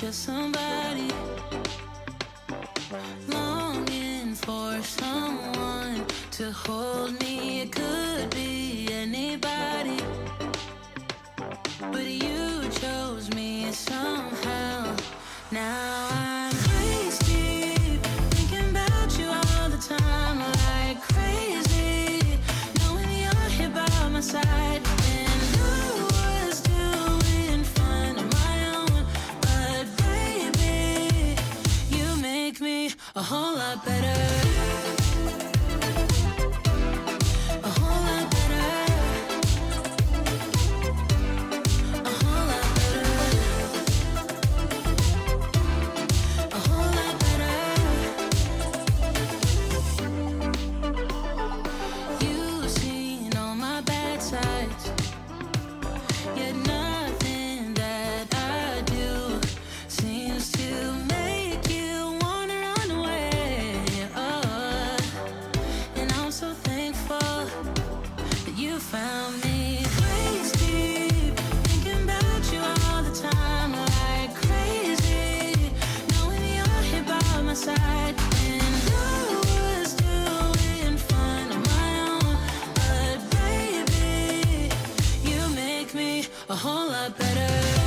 to somebody, longing for someone to hold me. It could be anybody, but you chose me somehow. Now I'm waist deep, thinking about you all the time, like crazy, knowing you're here by my side. And I was doing fine on my own, but baby, you make me a whole lot better. A whole lot better. A whole lot better. A whole lot better. You've seen all my bad sides, yet nothing that I do seems to make you wanna run away. Oh, and I'm so thankful that you found me. Waist deep, thinking about you all the time, like crazy, knowing you're here by my side. And I was doing fine on my own, but baby, you make me a whole lot better.